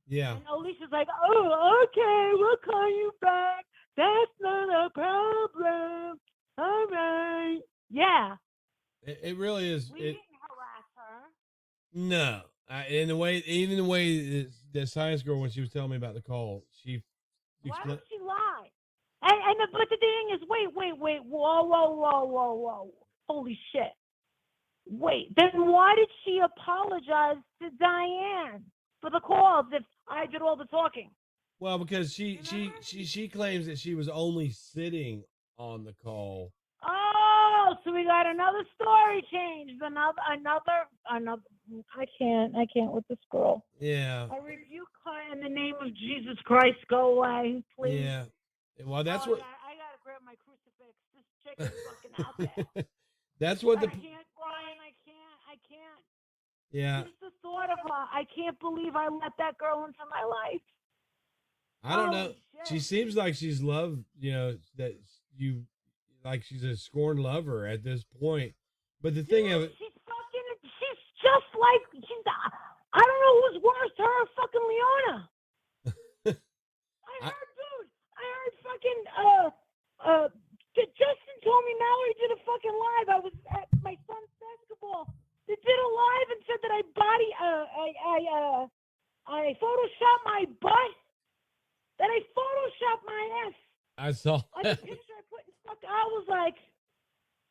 Yeah. And Alicia's like, oh, okay, we'll call you back. That's not a problem. All right. Yeah. It really is. We didn't harass her. No. In the way, even the way that science girl, when she was telling me about the call, she Why explained. would she lie? But the thing is, wait, whoa. Holy shit. Wait, then why did she apologize to Diane for the calls if I did all the talking? Well, because she claims that she was only sitting on the call. Oh, so we got another story changed. Another. I can't with this girl. Yeah. I rebuke her in the name of Jesus Christ. Go away, please. Yeah. Well, that's what. I gotta grab my crucifix. This chick is fucking out there. That's what I can't, Brian. I can't. Yeah. Just the thought of her. I can't believe I let that girl into my life. I don't know. Shit. She seems like she's loved. That you like she's a scorned lover at this point. But the thing of it, She's just like I don't know who's worse, her or fucking Leona. I heard fucking Justin told me Mallory did a fucking live. I was at my son's basketball. They did a live and said that I photoshopped my butt. That I photoshopped my ass. I saw on the picture I put in I was like,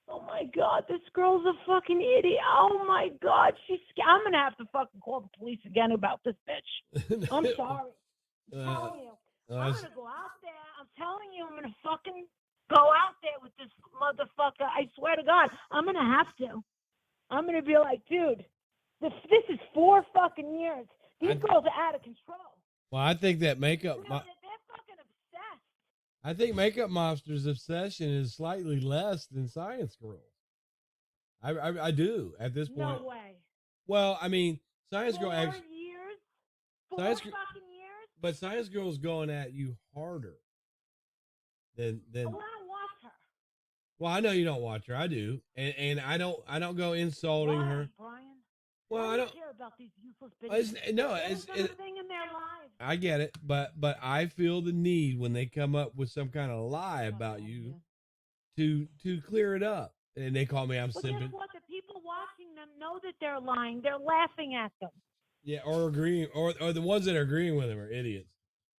oh my god, this girl's a fucking idiot. Oh my god, I'm gonna have to fucking call the police again about this bitch. I'm sorry. I'm telling you. I'm gonna go out there. I'm telling you, I'm gonna fucking go out there with this motherfucker. I swear to God, I'm gonna have to. I'm gonna be like, dude, this is 4 fucking years. These girls are out of control. Well, I think that makeup. They're fucking obsessed. I think Makeup Monster's obsession is slightly less than Science Girl. I do at this point. No way. Well, I mean, Science Girl 4 actually. years? Science, fucking years? But Science Girl's going at you harder than. I don't watch her. Well, I know you don't watch her. I do, and I don't go insulting her. Brian? Well, I don't care about these useless bitches. It's thing in their lives. I get it, but I feel the need when they come up with some kind of lie about you to clear it up, and they call me I'm simple. Guess what? The people watching them know that they're lying. They're laughing at them. Yeah, or agreeing, or the ones that are agreeing with them are idiots.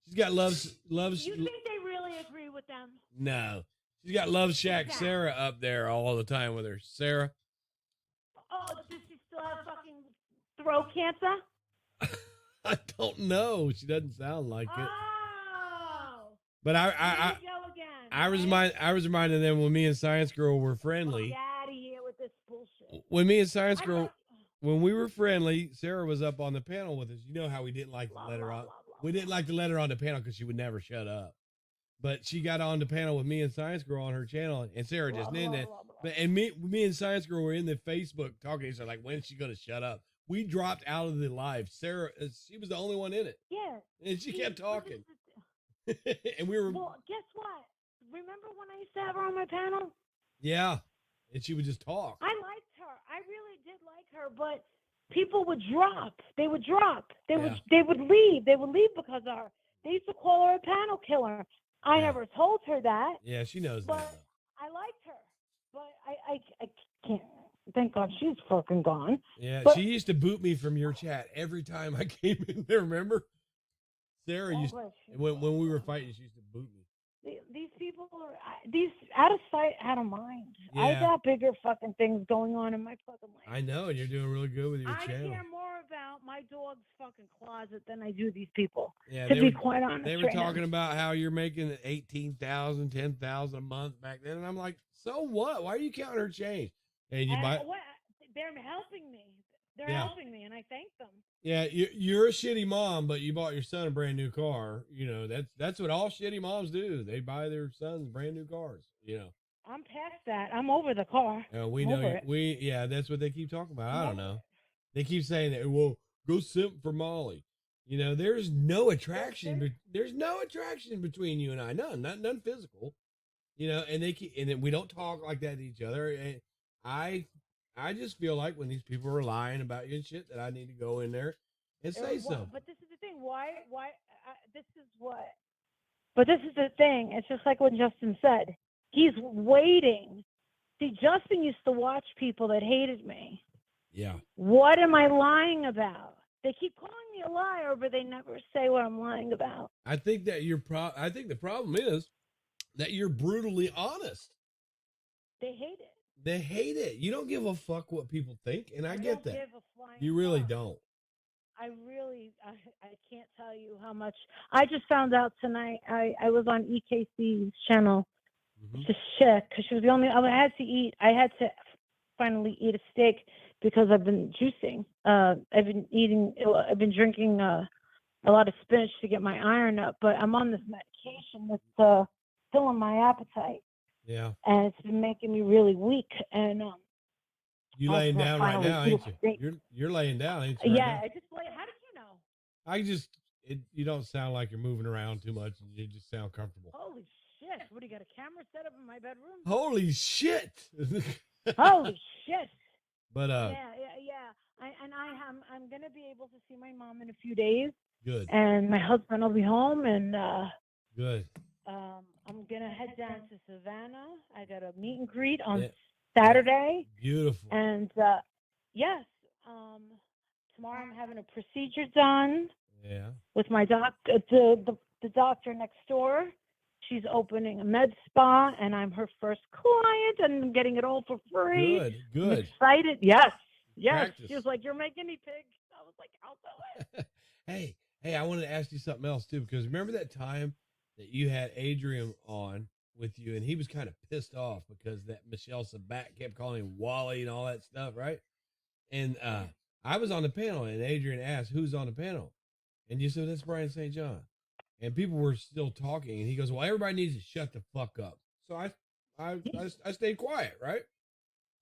She's got loves. You think they really agree with them? No, she's got Love Shack Sarah up there all the time with her. Sarah. Oh, does she still have fucking throat cancer? I don't know. She doesn't sound like it. Oh. But I was reminding them when me and Science Girl were friendly. Get out of here with this bullshit. When me and Science Girl, when we were friendly, Sarah was up on the panel with us. You know how we didn't like to let her on. We didn't like to let her on the panel because she would never shut up. But she got on the panel with me and Science Girl on her channel, and Sarah just in there. And me and Science Girl were in the Facebook talking. So like, when is she going to shut up? We dropped out of the live. Sarah, she was the only one in it. Yeah. And she kept talking. And we were. Well, guess what? Remember when I used to have her on my panel? Yeah. And she would just talk. I liked her. I really did like her, but people would drop. They would drop. They would leave. They would leave because of her. They used to call her a panel killer. I never told her that. Yeah, she knows but that. I liked her. But I can't. Thank God she's fucking gone. Yeah, she used to boot me from your chat every time I came in there, remember? Sarah used to, when we were fighting, she used to boot me. These people are out of sight, out of mind. Yeah. I got bigger fucking things going on in my fucking life. I know, and you're doing really good with your channel. I care more about my dog's fucking closet than I do these people. Yeah, to be quite honest. They were talking about how you're making $18,000, $10,000 a month back then, and I'm like, so what? Why are you counting her change? And you buy. They're helping me. They're helping me, and I thank them. Yeah, you're a shitty mom, but you bought your son a brand new car. You know, that's what all shitty moms do. They buy their sons brand new cars. You know. I'm past that. I'm over the car. We know that's what they keep talking about. I don't know. They keep saying that. Well, go simp for Molly. You know, there's no attraction. There's no attraction between you and I. None physical. You know, and then we don't talk like that to each other. And I just feel like when these people are lying about you and shit, that I need to go in there and say something. But this is the thing. why, this is what, but this is the thing. It's just like what Justin said. He's waiting. See, Justin used to watch people that hated me. Yeah. What am I lying about? They keep calling me a liar, but they never say what I'm lying about. I think that I think the problem is that you're brutally honest. They hate it. They hate it. You don't give a fuck what people think, and I get don't that. give a flying You really fuck. don't. I can't tell you how much. I just found out tonight. I was on EKC's channel. Just shit, because she was the only. I had to eat. I had to finally eat a steak because I've been juicing. I've been drinking a lot of spinach to get my iron up, but I'm on this medication that's killing my appetite. Yeah. And it's been making me really weak. And you laying down right now, ain't you? You're laying down, ain't you? Right now? I just lay. How did you know? You don't sound like you're moving around too much, and you just sound comfortable. Holy shit! What do you got, a camera set up in my bedroom? Holy shit! Holy shit! But I'm gonna be able to see my mom in a few days. Good. And my husband will be home, and good. I'm gonna head down to Savannah. I got a meet and greet on Saturday. Beautiful. And yes, tomorrow I'm having a procedure done. Yeah. With my the doctor next door. She's opening a med spa, and I'm her first client, and I'm getting it all for free. Good. I'm excited. Yes. Practice. She was like, "You're my guinea pig." I was like, "I'll do it." Hey, I wanted to ask you something else too, because remember that time that you had Adrian on with you, and he was kind of pissed off because that Michelle Sabat kept calling him Wally and all that stuff, right? And I was on the panel, and Adrian asked, "Who's on the panel?" And you said, "That's BryanSt.John." And people were still talking, and he goes, "Well, everybody needs to shut the fuck up." So I stayed quiet, right?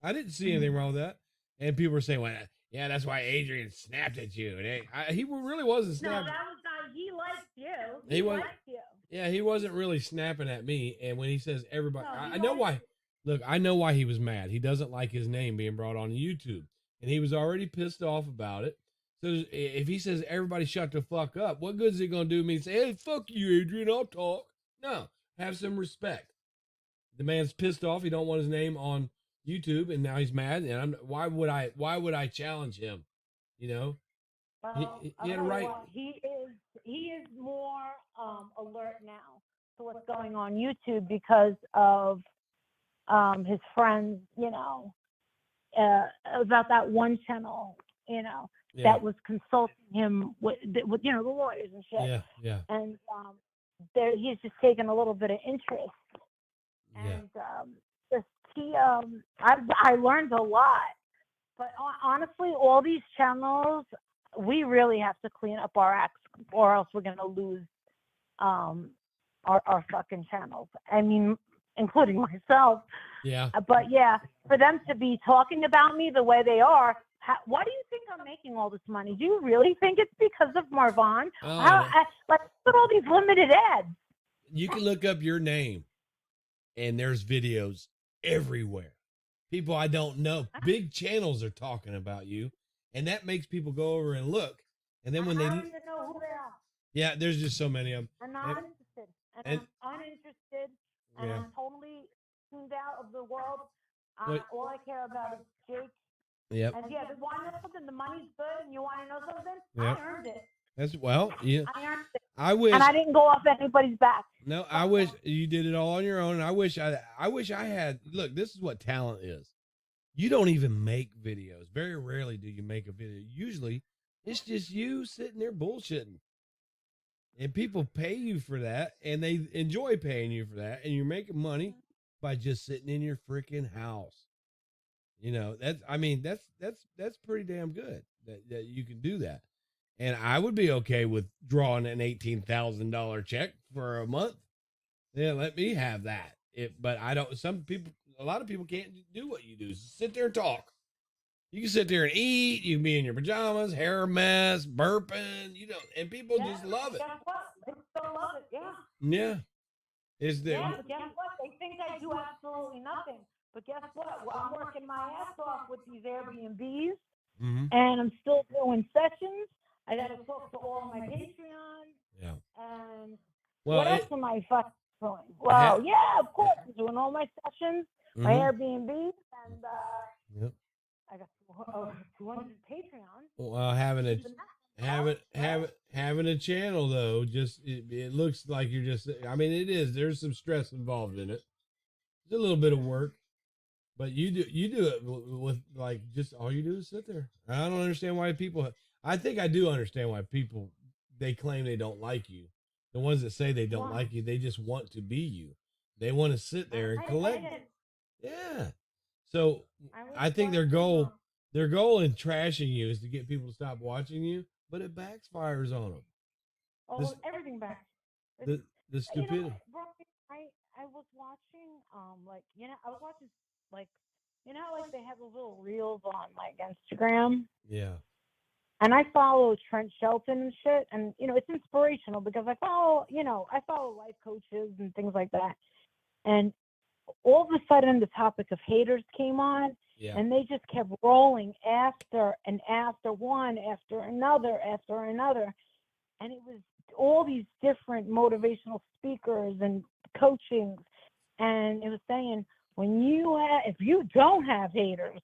I didn't see anything wrong with that. And people were saying, "Well, yeah, that's why Adrian snapped at you." And he really wasn't snapping. No, that was not. He liked you. He liked you. Yeah, he wasn't really snapping at me. And when he says everybody, I know why. Look, I know why he was mad. He doesn't like his name being brought on YouTube, and he was already pissed off about it. So if he says everybody shut the fuck up, what good is it going to do me and say, "Hey, fuck you, Adrian, I'll talk"? No, have some respect. The man's pissed off. He don't want his name on YouTube, and now he's mad. And why would I challenge him? You know, well, he had a right. He is more alert now to what's going on YouTube because of his friends. You know, about that one channel. You know. Yeah. That was consulting him with the lawyers and shit. Yeah. And he's just taken a little bit of interest. And I learned a lot. But honestly, all these channels, we really have to clean up our acts, or else we're gonna lose our fucking channels. I mean, including myself. Yeah. But yeah, for them to be talking about me the way they are. Why do you think I'm making all this money? Do you really think it's because of Marvin? Let's put all these limited ads. You can look up your name, and there's videos everywhere. People I don't know, big channels are talking about you, and that makes people go over and look. And then when they don't even know who they are. Yeah, there's just so many of them. I'm not interested, and I'm uninterested, and I'm totally tuned out of the world. All I care about is Jake. Yep. And yeah, but want to know something? The money's good, and you want to know something? Yep. I earned it. I earned it. I wish. And I didn't go off anybody's back. No, I wish you did it all on your own. And I wish I had. Look, this is what talent is. You don't even make videos. Very rarely do you make a video. Usually, it's just you sitting there bullshitting. And people pay you for that, and they enjoy paying you for that, and you're making money by just sitting in your freaking house. You know, that's pretty damn good that you can do that. And I would be okay with drawing an $18,000 check for a month. Yeah, let me have that. But I don't. A lot of people can't do what you do. Sit there and talk. You can sit there and eat. You can be in your pajamas, hair a mess, burping. And people just love it. Guess what? They still love it. Yeah. Yeah. But guess what? They think I do absolutely nothing. But guess what? Well, I'm working my ass off with these Airbnbs, and I'm still doing sessions. I got to talk to all my Patreon. Yeah. And Well, what else am I fucking doing? ha- Well, yeah, of course, I'm doing all my sessions, my mhm. Airbnb, and Yep. I got 200 Patreon. Well, having a Keeping that. having a channel though, just it looks like you're just. I mean, it is. There's some stress involved in it. It's a little bit of work, but you do it with like just all you do is sit there. I don't understand why people. I think I do understand why people they claim they don't like you. The ones that say they don't like you, they just want to be you. They want to sit there and collect. Yeah. So I think their goal in trashing you is to get people to stop watching you, but it backfires on them. Oh, everything back. The the stupidity. Brian, I was watching I was watching like like they have those little reels on like Instagram, Yeah. and I follow Trent Shelton and shit, and it's inspirational because I follow life coaches and things like that, and all of a sudden the topic of haters came on. Yeah. And they just kept rolling after and after one after another, and it was all these different motivational speakers and coachings, and it was saying if you don't have haters,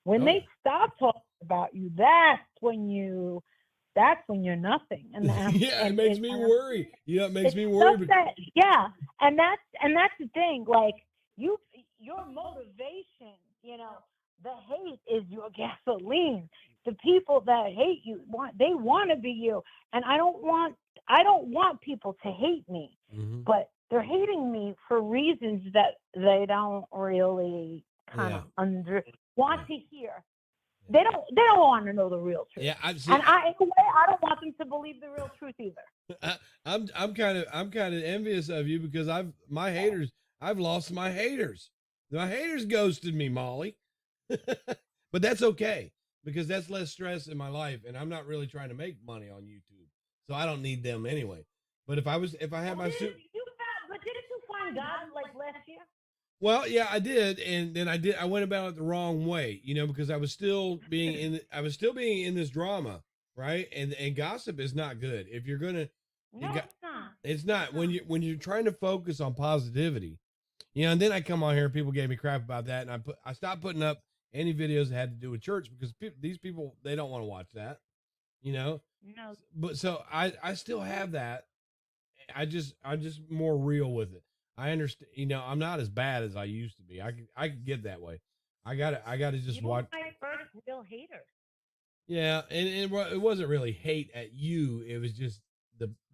when they stop talking about you, that's when you're nothing. And yeah, it makes me worry. It makes me worry. Yeah, and that's the thing. Like your motivation, the hate is your gasoline. The people that hate you want to be you, and I don't want people to hate me, but they're hating me for reasons that they don't really kind of want to hear. They don't want to know the real truth. Yeah, in a way, I don't want them to believe the real truth either. I'm kind of envious of you because I've lost my haters. My haters ghosted me, Molly. But that's okay because that's less stress in my life, and I'm not really trying to make money on YouTube, so I don't need them anyway. But if I had my suit, but didn't you find God like last year? Well, yeah, I did, and then I went about it the wrong way, because I was still being in this drama, right? And gossip is not good. If you're gonna, it's not when you're trying to focus on positivity, And then I come on here, people gave me crap about that, and I stopped putting up any videos that had to do with church because these people they don't want to watch that, No. But so I still have that. I'm just more real with it. I understand, I'm not as bad as I used to be. I could get that way. I gotta just watch. My first real hater. Yeah, and it wasn't really hate at you. It was just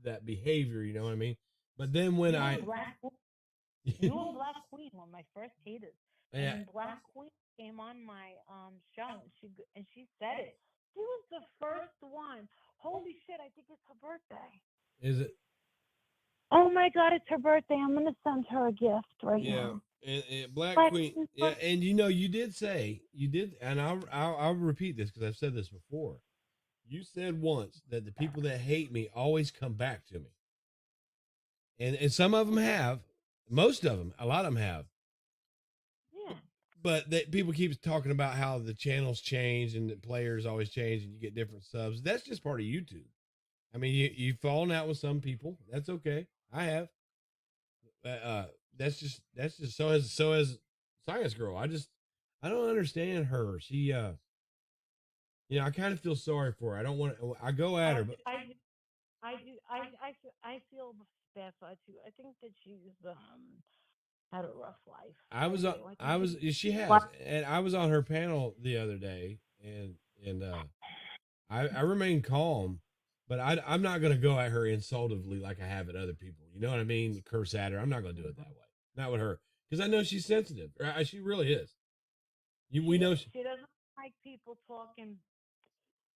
that behavior. You know what I mean? But then when you and Black Queen were my first haters. Yeah. And Black Queen came on my show, and she said it. She was the first one. Holy shit! I think it's her birthday. Is it? Oh my God, it's her birthday. I'm gonna send her a gift right now. And Black Queen. Yeah, and you did, and I'll repeat this because I've said this before. You said once that the people that hate me always come back to me, and some of them have, most of them, a lot of them have. Yeah. But that people keep talking about how the channels change and the players always change and you get different subs. That's just part of YouTube. I mean, you've fallen out with some people. That's okay. I have. That's just so as Science Girl. I don't understand her. She I kind of feel sorry for her. I don't want to. I go at her, but I do. I feel bad for her too. I think that she's had a rough life. She has, and I was on her panel the other day, and I remain calm, but I'm not going to go at her insultively like I have at other people. You know what I mean? Curse at her. I'm not going to do it that way. Not with her, because I know she's sensitive. She really is. We know she doesn't like people talking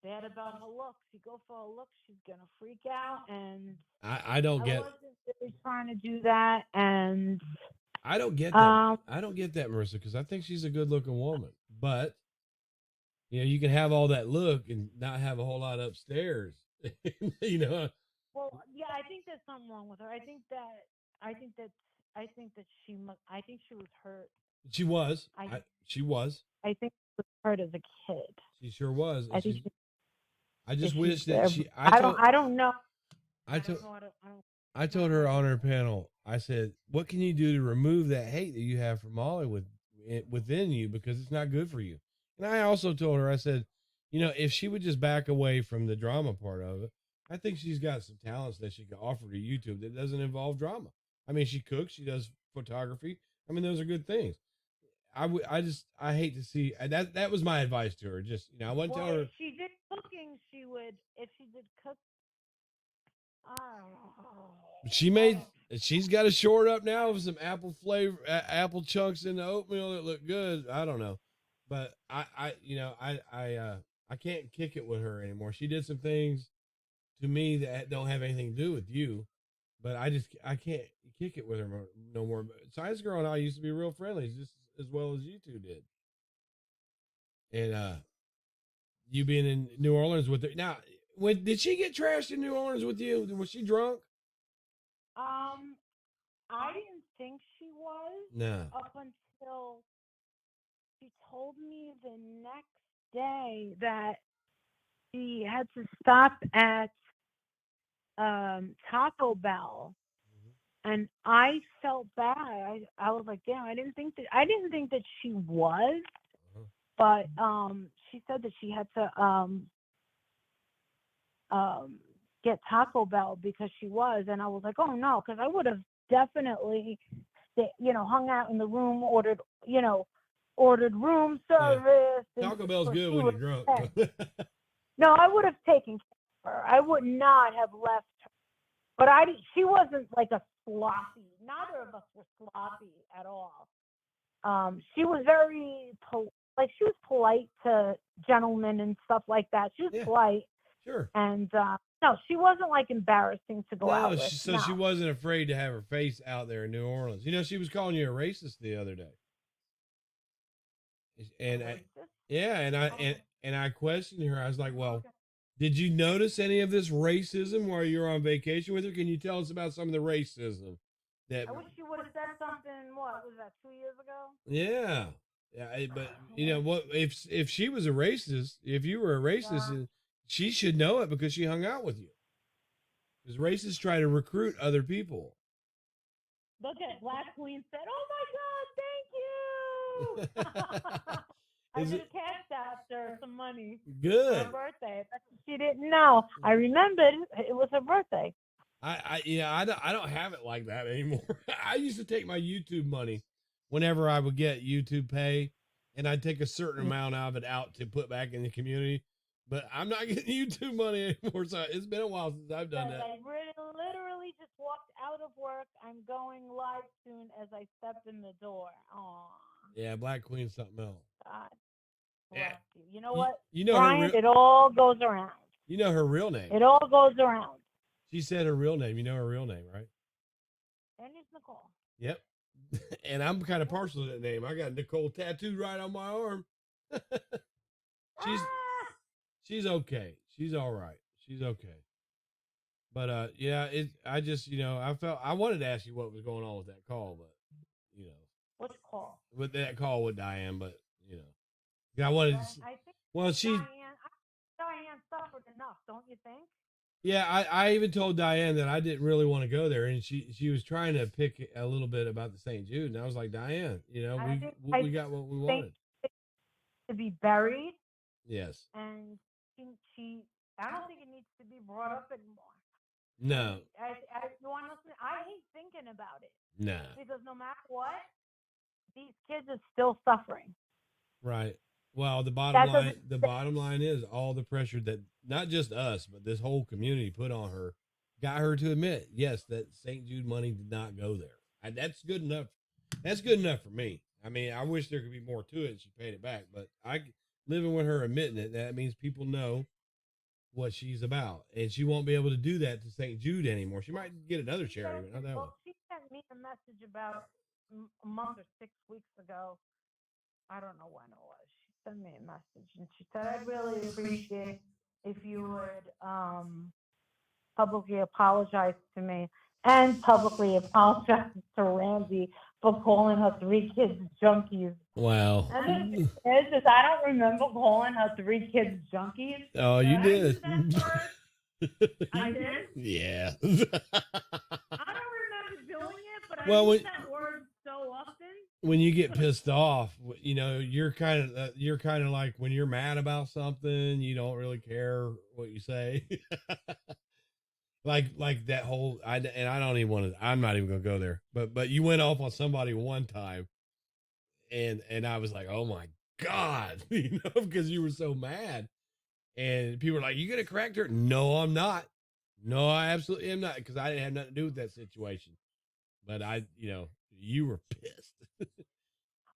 bad about her looks. You go for a look, she's gonna freak out, and I don't get. I wasn't really trying to do that, and I don't get that. I don't get that, Marissa, because I think she's a good-looking woman, but you can have all that look and not have a whole lot upstairs. Well, yeah, I think there's something wrong with her. I think she was hurt. She was. She was. I think she was hurt as a kid. She sure was. I just If wish she's that there. I don't know. I I don't know. I told don't know. I don't. I told her on her panel. I said, "What can you do to remove that hate that you have for Molly within you because it's not good for you?" And I also told her, I said, if she would just back away from the drama part of it, I think she's got some talents that she could offer to YouTube that doesn't involve drama. I mean, she cooks, she does photography. I mean, those are good things. I hate to see that was my advice to her. Just I wouldn't Well, tell if her she did cooking, she would. If she did cook, oh, she I made don't. she's got a short up now with some apple flavor apple chunks in the oatmeal that look good. I don't know, but I can't kick it with her anymore. She did some things to me that don't have anything to do with you, but I can't kick it with her no more. Science Girl and I used to be real friendly, just as well as you two did. And you being in New Orleans with her now. When did she get trashed in New Orleans with you? Was she drunk? Um, I didn't think she was No. up until she told me the next day that she had to stop at Taco Bell, and I felt bad. I was like, damn, I didn't think that she was, Uh-huh. but she said that she had to um get Taco Bell because she was, and I was like, oh no, because I would have definitely hung out in the room, ordered room Yeah. service, and Taco Bell's for good she when was you're drunk. dead. No, I would have taken care of her. I would not have left her. But she wasn't like a sloppy. Neither of us were sloppy at all. She was very she was polite to gentlemen and stuff like that. She was Yeah, polite, sure. and no, she wasn't like embarrassing to go No, out with. so No. she wasn't afraid to have her face out there in New Orleans. She was calling you a racist the other day, and Racist? yeah, Okay. and I questioned her. I was like, "Well, Okay. did you notice any of this racism while you were on vacation with her? Can you tell us about some of the racism that?" I wish you would have said something. What was that? 2 years ago? Yeah, yeah. But what if she was a racist? If you were a racist, Yeah. she should know it because she hung out with you. Because racists try to recruit other people. Look at Black Queen said, "Oh my God, thank you." I Is it just cashed out her some money for her good? birthday. But she didn't know. I remembered it was her birthday. I don't have it like that anymore. I used to take my YouTube money whenever I would get YouTube pay, and I'd take a certain amount of it out to put back in the community. But I'm not getting YouTube money anymore, so it's been a while since I've done that. I literally just walked out of work. I'm going live soon as I stepped in the door. Aw, Yeah, Black Queen's something else. God Yeah. bless you. You know what, You know her Brian? real It all goes around. you know her real name. It all goes around. She said her real name. You know her real name, right? And it's Nicole. Yep. And I'm kind of partial to that name. I got Nicole tattooed right on my arm. she's Ah! she's okay. She's all right. She's okay. But yeah, I just I wanted to ask you what was going on with that call, but you know, Which call? with that call with Diane, but I wanted Well, to, I think well she Diane suffered enough, don't you think? yeah, I even told Diane that I didn't really want to go there, and she was trying to pick a little bit about the St. Jude, and I was like, Diane, I we got what we think wanted. to be buried, Yes. and she I don't think it needs to be brought up anymore. No. You want to listen? I hate thinking about it No. because no matter what, these kids are still suffering. Right. Well, That doesn't. the bottom line is all the pressure that not just us, but this whole community put on her got her to admit, yes, that St. Jude money did not go there. That's good enough. That's good enough for me. I mean, I wish there could be more to it and she paid it back, but I living with her admitting it, that means people know what she's about. And she won't be able to do that to St. Jude anymore. She might get another charity, but not that one. Well, she sent me a message about a month or 6 weeks ago. I don't know when it was. She sent me a message and she said, "I'd really appreciate if you would publicly apologize to me and publicly apologize to Randy for calling her 3 kids junkies. Wow. And the thing is I don't remember calling her 3 kids junkies. Oh, you did. I did? Yeah. I don't remember doing it, but I use that word so often. When you get pissed off, you know, you're kind of like when you're mad about something, you don't really care what you say. like that whole I don't even want to. I'm not even gonna go there. But you went off on somebody one time, and I was like, oh my god, you know, because you were so mad, and people were like, you gonna correct her? No, I'm not. No, I absolutely am not, because I didn't have nothing to do with that situation. But you were pissed.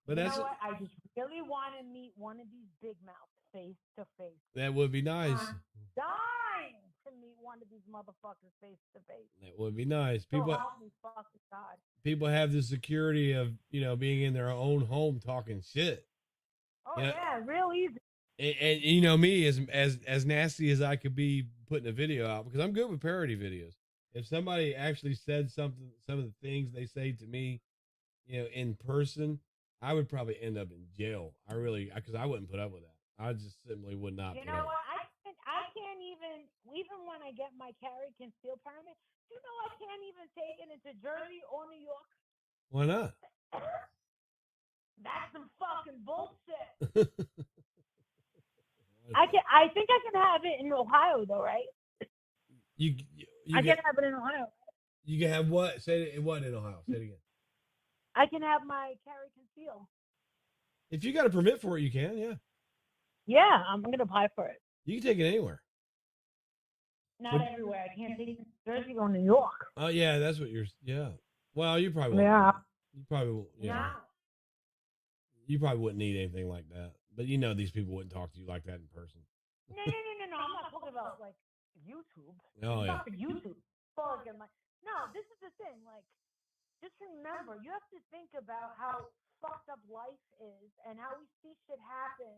But you know what? I just really want to meet one of these big mouths face to face. That would be nice. I'm dying to meet one of these motherfuckers face to face. That would be nice. People, so help me fucking God. People have the security of being in their own home talking shit. Oh yeah, real easy. And you know me, as nasty as I could be putting a video out, because I'm good with parody videos. If somebody actually said something, some of the things they say to me, in person, I would probably end up in jail. Because I wouldn't put up with that. I just simply would not. You know what? I can't even when I get my carry conceal permit. You know I can't even take it into Jersey or New York. Why not? That's some fucking bullshit. I think I can have it in Ohio though, right? I can have it in Ohio. You can have what? Say it. What in Ohio? Say it again. I can have my carry conceal. If you got a permit for it, you can. Yeah. Yeah, I'm gonna apply for it. You can take it anywhere. Not everywhere. I can't take it to Jersey or New York. Oh yeah, that's what you're. Yeah. Well, you probably won't. Yeah. You probably won't. Yeah. You probably wouldn't need anything like that. But these people wouldn't talk to you like that in person. No. I'm not talking about like YouTube. Oh yeah. Not for YouTube. No, this is the thing. Like, just remember, you have to think about how fucked up life is and how we see shit happen.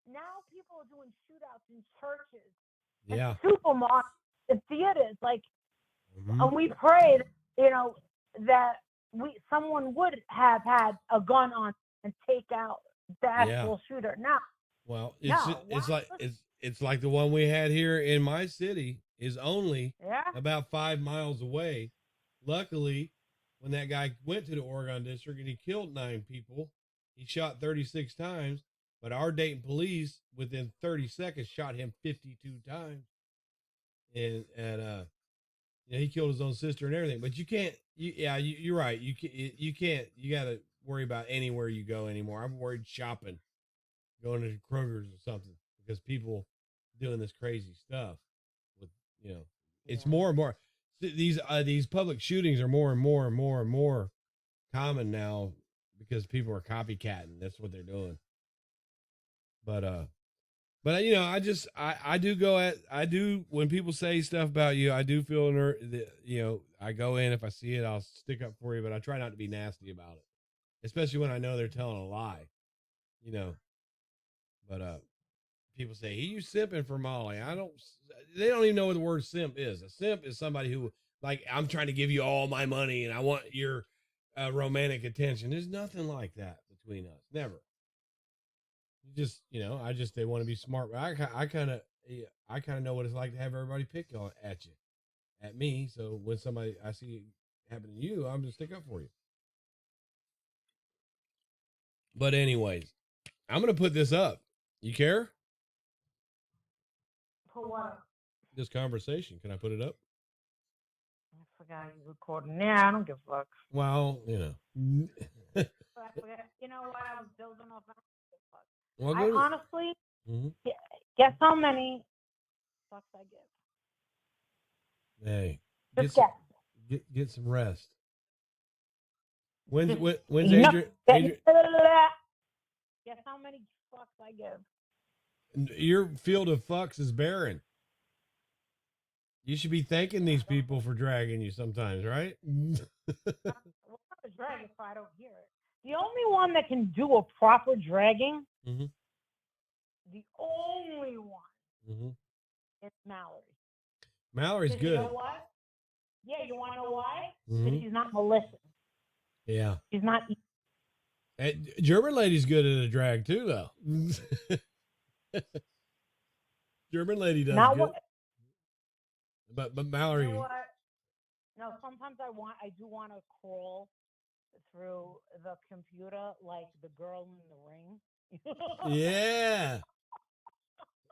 Now people are doing shootouts in churches, yeah, supermarkets, and theaters. Like, and we prayed, that someone would have had a gun on and take out the actual shooter. Now, well, it's like the one we had here in my city is only about 5 miles away. Luckily, when that guy went to the Oregon district and he killed 9 people, he shot 36 times, but our Dayton police within 30 seconds shot him 52 times. And he killed his own sister and everything. But you can't, you're right. You can't, you got to worry about anywhere you go anymore. I'm worried shopping, going to Kroger's or something, because people doing this crazy stuff with, it's more and more. These public shootings are more and more and more and more common now because people are copycatting. That's what they're doing. But I do when people say stuff about you, I do feel I go in, if I see it, I'll stick up for you, but I try not to be nasty about it, especially when I know they're telling a lie, but people say, you simping for Molly. They don't even know what the word simp is. A simp is somebody who, like, I'm trying to give you all my money and I want your romantic attention. There's nothing like that between us. Never. You just, they want to be smart. I kind of know what it's like to have everybody pick at me. So when somebody I see happen to you, I'm gonna stick up for you. But anyways, I'm gonna put this up. You care? For what? This conversation. Can I put it up? I forgot you recording. Yeah, I don't give a fuck. Well, I forget. You know what? I was building off. I don't give a fuck. Well, I honestly, guess how many fucks I give? Hey, get some rest. When's Adrian? Guess how many fucks I give? Your field of fucks is barren. You should be thanking these people for dragging you sometimes, right? Well, not a drag if I don't hear it. The only one that can do a proper dragging, the only one, is Mallory. Mallory's good. You know what? Yeah, you want to know why? Because she's not malicious. Yeah. She's not. And German lady's good at a drag too, though. German lady does Not good. what. But You Mallory, know what? No, sometimes I do want to crawl through the computer like the girl in the ring. yeah,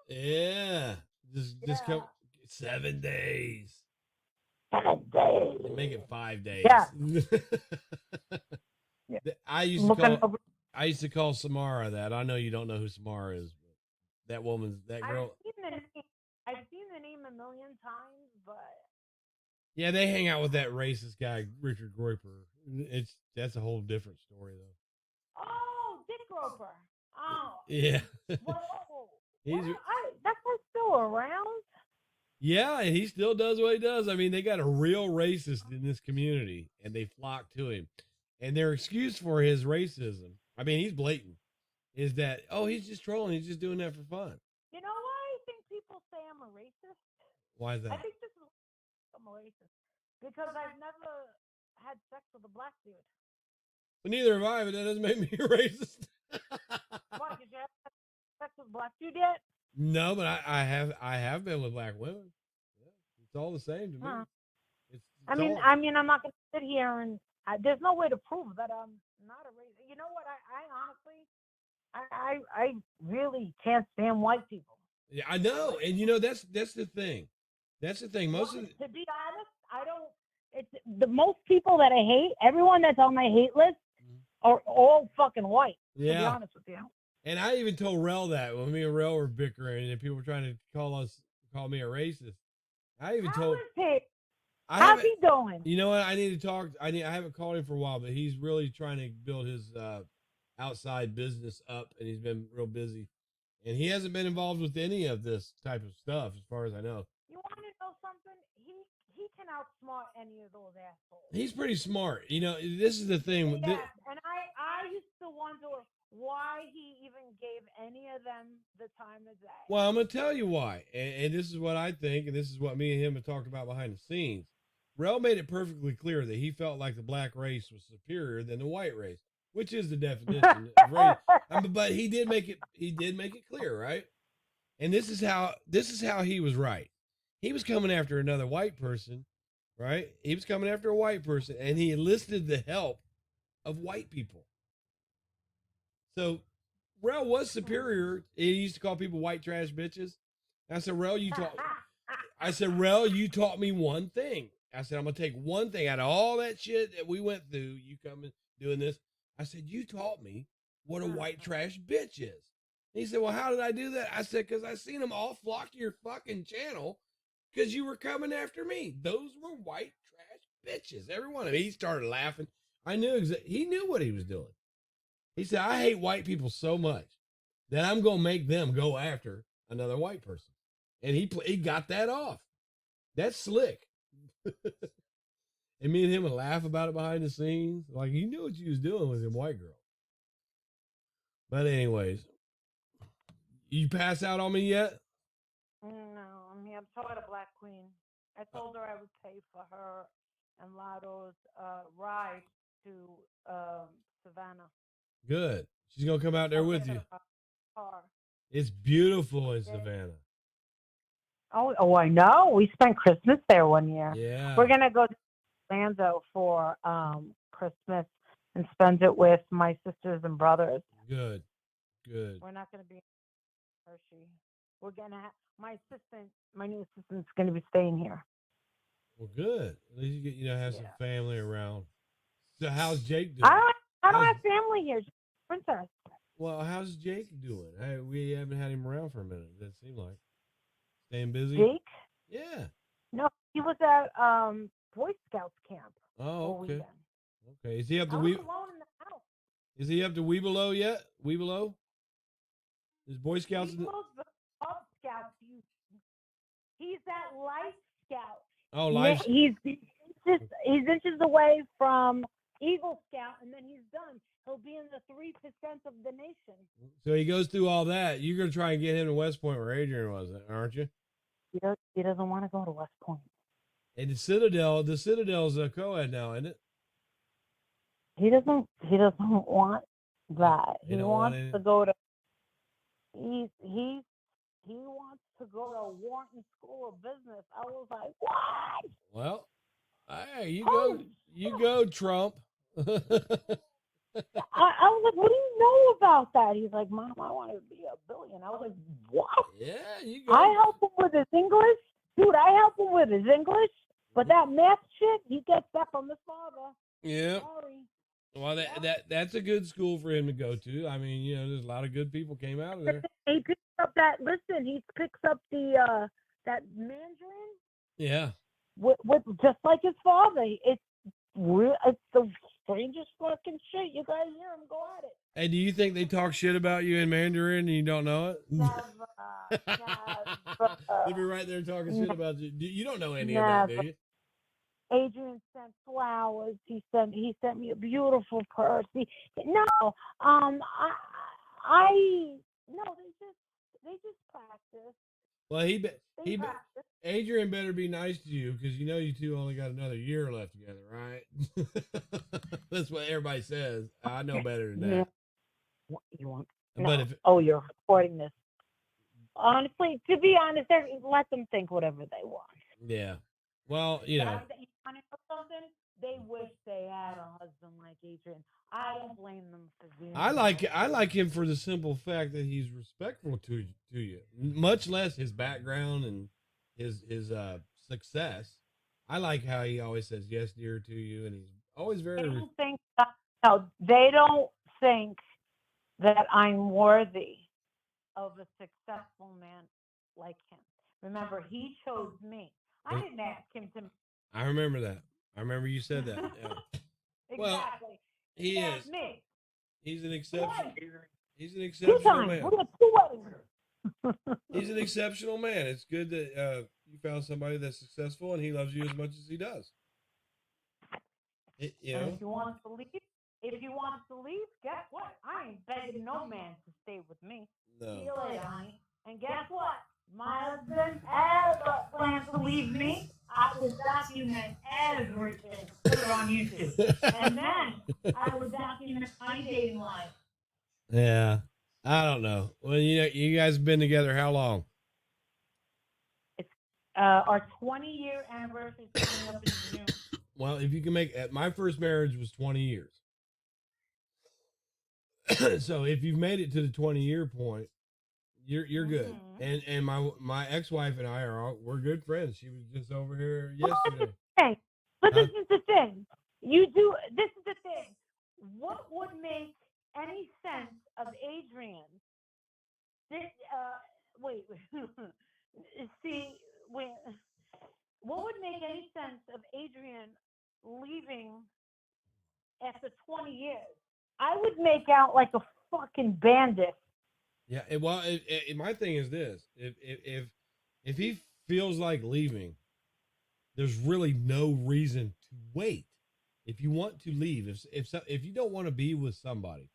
yeah, just come Yeah. 7 days. 7 days. Make it 5 days. Yeah. Yeah. I used to Looking call over. I used to call Samara that. I know you don't know who Samara is, but that I've girl. seen the name. I've seen the name a million times, but Yeah, they hang out with that racist guy Richard Groiper. That's a whole different story though. oh, Dick Roper. Oh, Yeah, whoa. he's That guy's still around. yeah, and he still does what he does. I mean, they got a real racist in this community, and they flock to him. And their excuse for his racism, I mean, he's blatant, is that he's just trolling, he's just doing that for fun. You know why I think people say I'm a racist? Why is I that? think I'm a racist because I've never had sex with a black dude. But neither have I, but that doesn't make me a racist. What? Did you have sex with a black dude yet? No, but I have been with black women. Yeah, it's all the same to me. Huh. It's I mean, I'm not gonna sit here and there's no way to prove that I'm not a racist. You know what? I honestly, I really can't stand white people. yeah, I know, and you know that's the thing. That's the thing. Most Well, of the, to be honest, I don't. It's the most people that I hate. Everyone that's on my hate list are all fucking white. To be yeah, honest with you. and I even told Rel that when me and Rel were bickering and people were trying to call me a racist. I even How told is he? I How's haven't. he doing? You know what? I need to talk. I haven't called him for a while, but he's really trying to build his outside business up, and he's been real busy. And he hasn't been involved with any of this type of stuff, as far as I know. You want to know something? He can outsmart any of those assholes. He's pretty smart. You know, this is the thing. Yes, and I used to wonder why he even gave any of them the time of day. Well, I'm gonna tell you why, and this is what I think, and this is what me and him have talked about behind the scenes. Rel made it perfectly clear that he felt like the black race was superior than the white race, which is the definition of race. But he did make it. He did make it clear, right? And this is how he was right. He was coming after another white person, right? He was coming after a white person, and he enlisted the help of white people. So Rel was superior. He used to call people white trash bitches. I said, Rel, you taught me one thing. I said, I'm gonna take one thing out of all that shit that we went through. You coming doing this. I said, you taught me what a white trash bitch is. He said, well, how did I do that? I said, because I seen them all flock to your fucking channel because you were coming after me. Those were white trash bitches. Every one of them. He started laughing. I knew he knew what he was doing. He said, I hate white people so much that I'm going to make them go after another white person. And he got that off. That's slick. And me and him would laugh about it behind the scenes. Like he knew what you was doing with them white girls. But anyways, you pass out on me yet? No, I mean, I'm tired of Black Queen. I told her I would pay for her and Lado's ride to Savannah. Good. She's going to come out there with you. It's beautiful in Savannah. Oh, I know. We spent Christmas there one year. Yeah. We're going to go to Orlando for Christmas and spend it with my sisters and brothers. Good. We're not going to be in Hershey. We're going to have my new assistant's going to be staying here. Well, good. At least you get, have some family around. So how's Jake doing? I don't have family here. Just Princess. Well, how's Jake doing? We haven't had him around for a minute. Does it seem like staying busy? Jake? Yeah. No, he was at Boy Scouts camp. Oh, okay. Weekend. Okay. Is he up to alone in the house. Is he up to Webelow yet? Webelow? Is Boy Scouts? He was the Cub Scouts. He's that Life Scout. Oh, Life. He's inches away from Eagle Scout, and then he's done. He'll be in the 3% of the nation. So he goes through all that. You're gonna try and get him to West Point where Adrian was, aren't you? He doesn't want to go to West Point. And the Citadel's a co-ed now, isn't it? He doesn't want that. They He don't want wants it. to go to he wants to go to Wharton School of Business. I was like, what? Well, hey, Holy you shit. go, Trump. I was like, what do you know about that? He's like, Mom, I want to be a billion. I was like, what? Yeah, you I go. help him with his English. Dude, I help him with his English. But that math shit, he gets that from his father. Yeah. Sorry. Well, that's a good school for him to go to. I mean, there's a lot of good people came out of there. He picks up that, listen, he picks up that Mandarin Yeah. with just like his father. It's the strangest fucking shit. You guys hear him, go at it. Hey, do you think they talk shit about you in Mandarin and you don't know it? Never. They'll be right there talking shit about you. You don't know any of that, do Never. you? Adrian sent flowers. He sent me a beautiful purse. No, no, they just practice. Well, They practice. Adrian better be nice to you because you two only got another year left together, right? That's what everybody says. I know better than that. You want? But No. You're recording this. Honestly, to be honest, let them think whatever they want. Yeah. Well, You want to know something? They wish they had a husband like Adrian. I don't blame them for doing I like him for the simple fact that he's respectful to you, much less his background and his success. I like how he always says yes, dear, to you, and he's always very. They don't think that I'm worthy of a successful man like him. Remember, he chose me. I didn't ask him to. I remember that. I remember you said that. Yeah. Exactly. Well, he is. Me. He's an exception. He's an 2 exceptional times. man. We got 2 weddings. He's an exceptional man. It's good that you found somebody that's successful and he loves you as much as he does. And if he wants to leave, guess what? I ain't begging no man to stay with me. No. See you later, honey. And guess what? My husband has a plan to leave me. I would document everything, put it on YouTube, and then I would document my dating life. Yeah, I don't know. Well, you guys have been together how long? It's our 20-year anniversary is coming up in June. Well, if you can make my first marriage was 20 years. So if you've made it to the 20-year point, you're good. And my ex-wife and I we're good friends. She was just over here yesterday. But this is the thing. This is the thing. What would make any sense of Adrian? Wait. What would make any sense of Adrian leaving after 20 years? I would make out like a fucking bandit. Yeah. Well, my thing is this: if he feels like leaving, there's really no reason to wait. If you want to leave, if you don't want to be with somebody,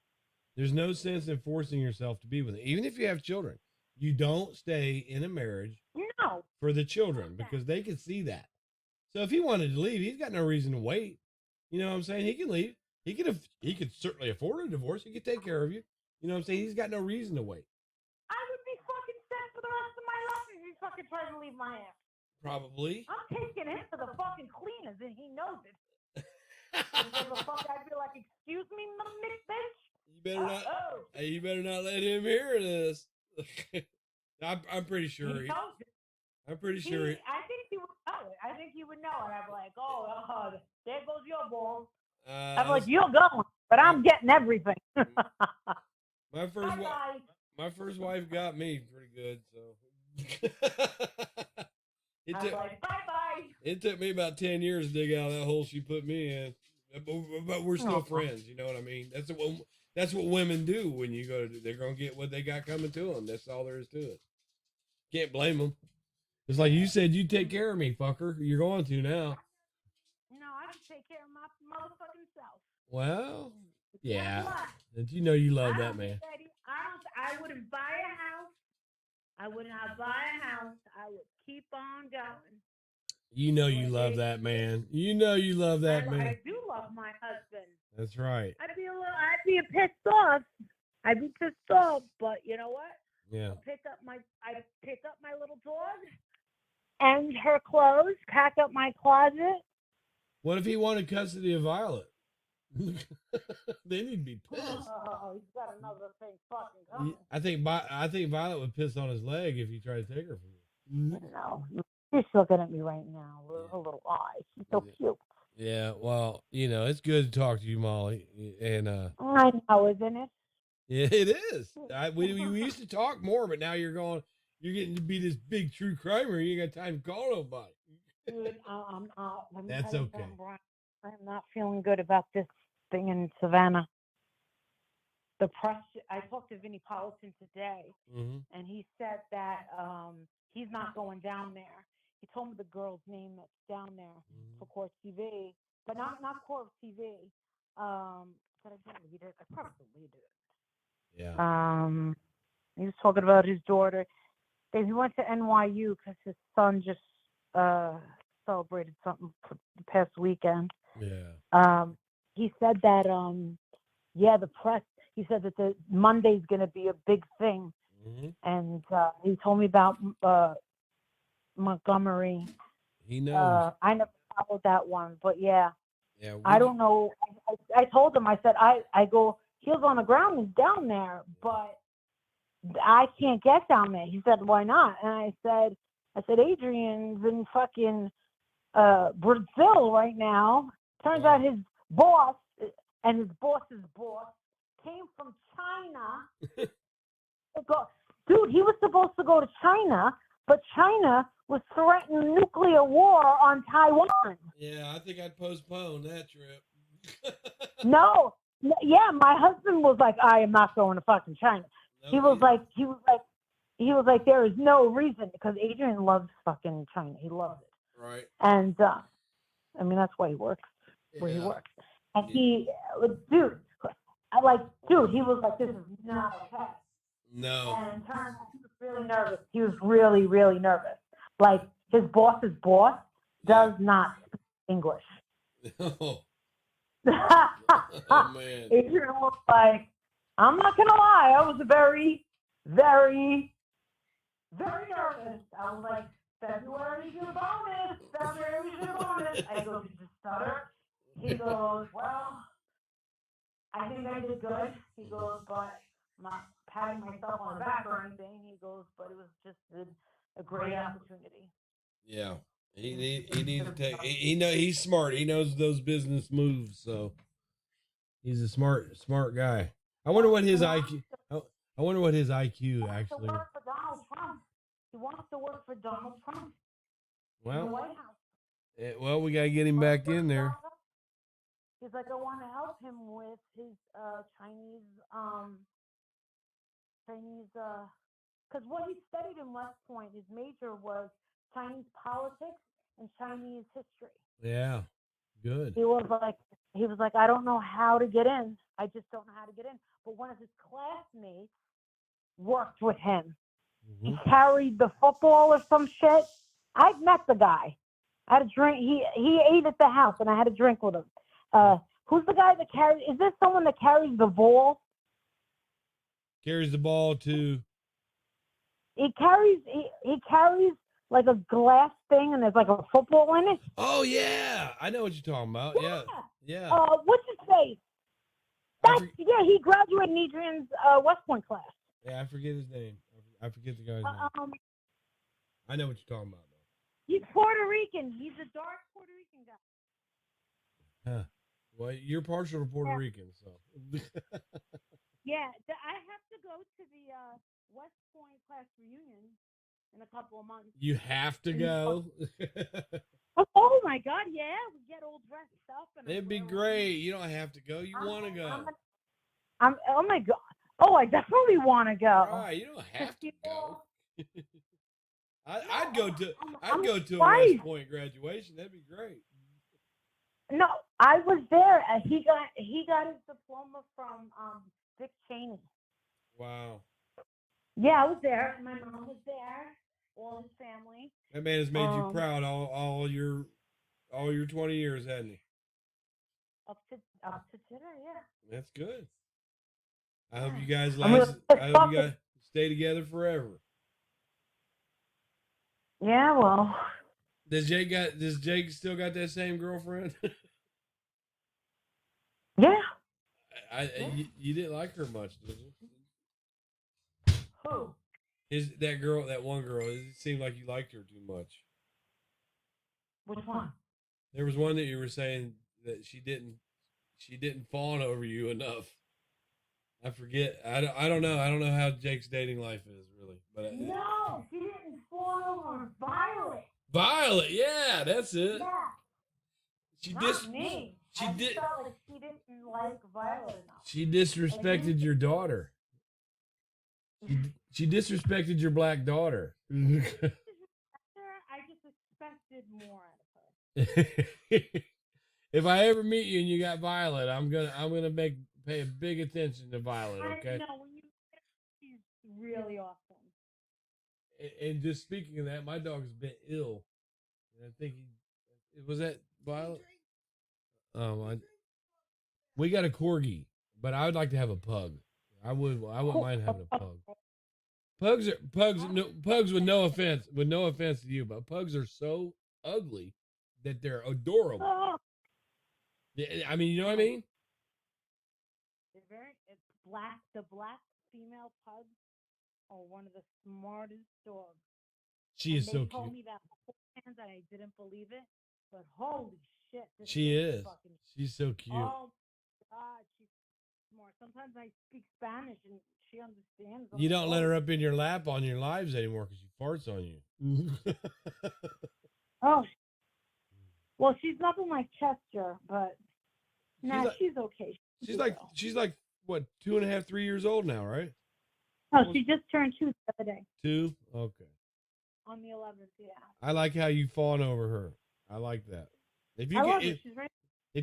there's no sense in forcing yourself to be with them. Even if you have children, you don't stay in a marriage for the children because they can see that. So if he wanted to leave, he's got no reason to wait. You know what I'm saying? He can leave. He could certainly afford a divorce. He could take care of you. You know what I'm saying? He's got no reason to wait. I would be fucking set for the rest of my life if he fucking tried to leave my ass. Probably. I'm taking him to the fucking cleaners and he knows it. I'd be like, excuse me, bitch. You better not let him hear this. I'm pretty sure. I'm pretty sure. I think he would know it. I think he would know it. I'd be like, oh, there goes your balls. I'm like, you're going, but I'm getting everything. My first wife got me pretty good, so. Bye-bye. It took me about 10 years to dig out that hole she put me in, but we're still friends. You know what I mean? That's what women do when you go to. They're gonna get what they got coming to them. That's all there is to it. Can't blame them. It's like you said, you take care of me, fucker. You're going to now. No, I can take care of my motherfucking self. Well, yeah. And you know you love that man. I wouldn't buy a house. I would not buy a house. I would keep on going. You know you love that man. You know you love that man. I do love my husband. That's right. I'd be pissed off. I'd be pissed off, but you know what? Yeah. I pick up my little dog and her clothes, pack up my closet. What if he wanted custody of Violet? Then he'd be pissed. Oh, he's got another thing fucking coming. I think Violet would piss on his leg if you tried to take her from you. No, she's looking at me right now. Her little eyes. She's so cute. Yeah, well, it's good to talk to you, Molly. And I know, isn't it? yeah, it is. We used to talk more, but now you're getting to be this big true crimer. You ain't got time to call nobody. Dude, That's okay. Brian, I'm not feeling good about this thing in Savannah. The press. I talked to Vinnie Politan today, and he said that he's not going down there. He told me the girl's name that's down there for Court TV, but not Court TV. But I deleted it. I probably deleted it. Yeah. He was talking about his daughter. He went to NYU because his son just celebrated something for the past weekend. Yeah. He said that the press. He said that the Monday's going to be a big thing, and he told me about Montgomery. He knows. I never followed that one, but yeah. Yeah. I don't know. I told him. I said I go heels on the ground is down there, but I can't get down there. He said, why not? And I said Adrian's in fucking Brazil right now. Turns out his boss and his boss's boss came from China. Dude, he was supposed to go to China, but China was threatening nuclear war on Taiwan. Yeah, I think I'd postpone that trip. No. Yeah, my husband was like, I am not going to fucking China. No, he was like, there is no reason, because Adrian loves fucking China. He loves it. Right. And I mean, that's why he works where he works. And he he was like, this is not okay. No. And it turned out he was really nervous. He was really, really nervous. Like, his boss's boss does not speak English. Oh. Oh, man. Adrian was like, I'm not going to lie, I was very, very, very nervous. I was like, February's your bonus. February's your bonus. I go, did you stutter? He goes, well, I think I did good. He goes, but I'm not patting myself on the back or anything. He goes, but it was just a great opportunity. Yeah. He needs to take. He's smart. He knows those business moves. So he's a smart guy. I wonder what his IQ. I wonder what his IQ actually. He wants to work for Donald Trump. He wants to work for Donald Trump. Well, in the White House. Well, we gotta get him back in there. He's like, I want to help him with his Chinese, because what he studied in West Point, his major was Chinese politics and Chinese history. Yeah, good. He was like, I don't know how to get in. I just don't know how to get in. But one of his classmates worked with him. He carried the football or some shit. I've met the guy. I had a drink. He ate at the house, and I had a drink with him. Who's the guy that carries? Is this someone that carries the ball? Carries the ball to. He carries like a glass thing, and there's like a football in it. Oh yeah, I know what you're talking about. Yeah. What's his face? He graduated in Adrian's West Point class. Yeah, I forget his name. I forget the guy's name. I know what you're talking about, though. He's Puerto Rican. He's a dark Puerto Rican guy. Huh. Well, you're partial to Puerto Rican, so. Yeah, I have to go to the West Point class reunion in a couple of months. You have to go? Oh my God, yeah. We get all dressed up. It'd be great. You don't have to go. You want to go. Oh my God. Oh, I definitely want to go. All right, you don't have to go. I'd go to a West Point graduation. That'd be great. No, I was there. He got his diploma from Dick Cheney. Wow. Yeah, I was there. My mom was there. All his family. That man has made you proud all your 20 years, hasn't he? Up to today, yeah. That's good. I hope you guys I'm really last. I hope you guys stay together forever. Yeah, well. Does Jake still got that same girlfriend? Yeah. You didn't like her much, did you? Who? That one girl? It seemed like you liked her too much. Which one? There was one that you were saying that she didn't fawn over you enough. I forget. I don't know. I don't know how Jake's dating life is really, but No, she didn't fall over Violet. Violet, yeah, that's it. Yeah. Not me. She I just did. felt like she didn't like Violet enough. She disrespected your daughter. She disrespected your black daughter. I just expected more out of her. If I ever meet you and you got Violet, I'm gonna pay a big attention to Violet. Okay. I know when you. She's really awesome. And just speaking of that, my dog's been ill. And I think was that Violet. We got a corgi, but I would like to have a pug. I wouldn't mind having a pug. Pugs with no offense to you, but pugs are so ugly that they're adorable. Oh. I mean, you know what I mean? It's black. The black female pugs are one of the smartest dogs. She is so cute. They told me that beforehand and I didn't believe it, but holy shit, she is. She's so cute. Oh God, she's smart. Sometimes I speak Spanish and she understands. You don't let her up in your lap on your lives anymore because she farts on you. Oh, well, she's nothing like Chester, but she's okay. She's like what, 2.5, 3 years old now, right? No, she just turned 2 the other day. 2? Okay. On the 11th, yeah. I like how you fawn over her. I like that. If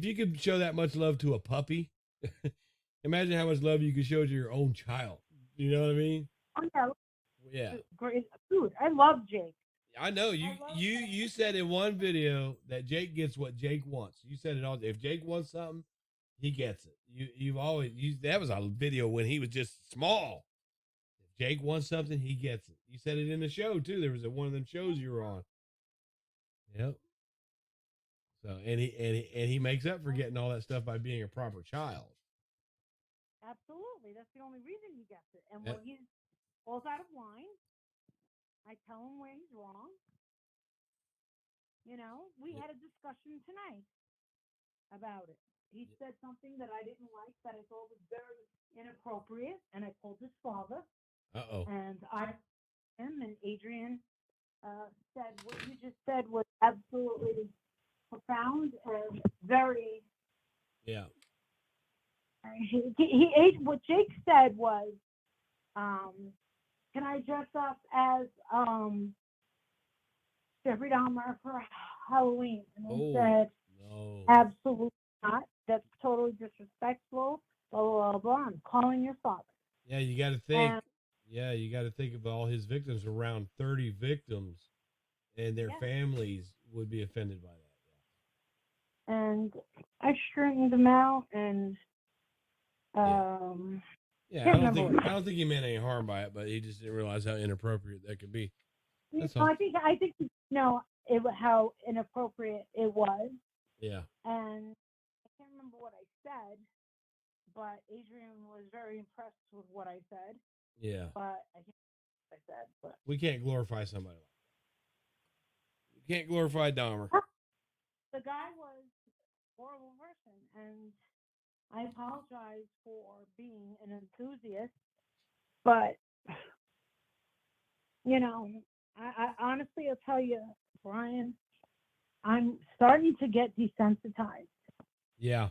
you could show that much love to a puppy, imagine how much love you could show to your own child. You know what I mean? Oh, yeah. Yeah. Great. Dude, I love Jake. I know you said in one video that Jake gets what Jake wants. You said it all. If Jake wants something, he gets it. You've always used that was a video when he was just small. If Jake wants something, he gets it. You said it in the show too. There was one of them shows you were on. Yep. So and he makes up for getting all that stuff by being a proper child. Absolutely, that's the only reason he gets it. And when he falls out of line, I tell him where he's wrong. You know, we had a discussion tonight about it. He said something that I didn't like, that I thought was very inappropriate, and I told his father. And him and Adrian said what you just said was absolutely profound and very. Yeah. What Jake said was, can I dress up as Jeffrey Dahmer for Halloween? And he said, no. Absolutely not. That's totally disrespectful. Blah, blah, blah, blah. I'm calling your father. Yeah, you got to think. You got to think of all his victims. Around 30 victims, and their families would be offended by that. Yeah. And I straightened them out, and I don't think he meant any harm by it, but he just didn't realize how inappropriate that could be. That's all. I think how inappropriate it was. Yeah. And I can't remember what I said, but Adrian was very impressed with what I said. Yeah. But I can't remember what I said. But we can't glorify somebody like that. We can't glorify Dahmer. The guy was a horrible person, and I apologize for being an enthusiast, but, you know, I honestly, I'll tell you, Brian, I'm starting to get desensitized. Yeah.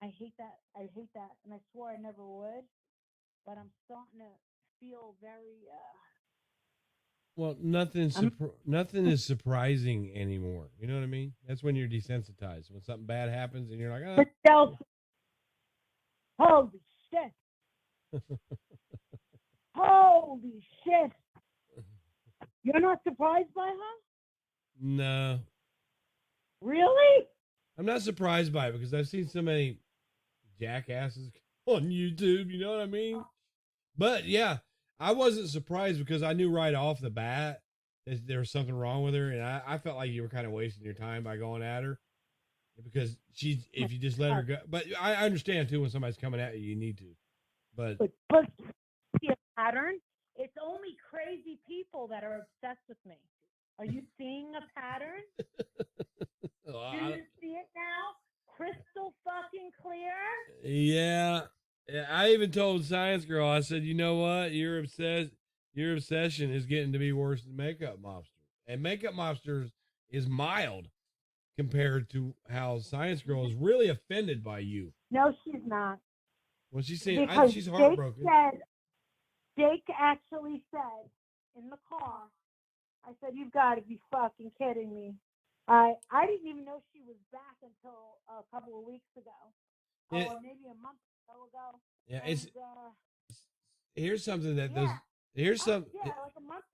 I hate that, and I swore I never would, but I'm starting to feel very... Well, nothing is surprising anymore. You know what I mean? That's when you're desensitized. When something bad happens and you're like, oh. Holy shit. Holy shit. You're not surprised by her? No. Really? I'm not surprised by it because I've seen so many jackasses on YouTube. You know what I mean? But yeah, I wasn't surprised because I knew right off the bat that there was something wrong with her, and I felt like you were kind of wasting your time by going at her because if you just let her go. But I understand too when somebody's coming at you, you need to. But see a pattern? It's only crazy people that are obsessed with me. Are you seeing a pattern? Do you see it now? Crystal fucking clear? Yeah. I even told Science Girl, I said, you know what? Your obsession is getting to be worse than Makeup Mobster. And Makeup Mobster is mild compared to how Science Girl is really offended by you. No, she's not. When she's saying, I Because think she's heartbroken. Jake actually said in the car, I said, you've got to be fucking kidding me. I didn't even know she was back until a couple of weeks ago. Or maybe a month ago. Yeah, and, here's something that yeah. here's some. Yeah, like a month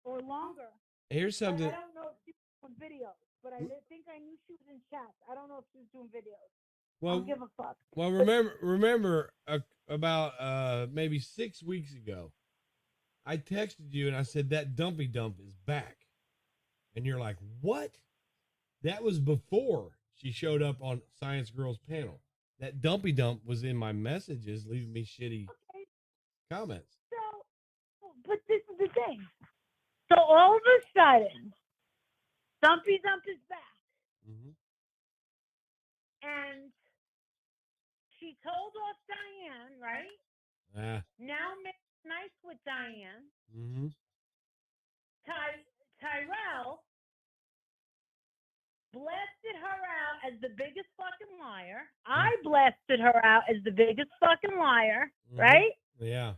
or longer. Here's something. But I don't know if she was doing videos, but I think I knew she was in chats. I don't know if she was doing videos. Well, I don't give a fuck. Well, remember about maybe 6 weeks ago, I texted you and I said that Dumpy Dump is back, and you're like, what? That was before she showed up on Science Girl's panel. That Dumpy Dump was in my messages, leaving me shitty comments. So, but this is the thing. So all of a sudden, Dumpy Dump is back. Mm-hmm. And she told off Diane, right? Now makes nice with Diane. Mm-hmm. Tyrell blasted her out as the biggest fucking liar. I blasted her out as the biggest fucking liar, right? Yeah.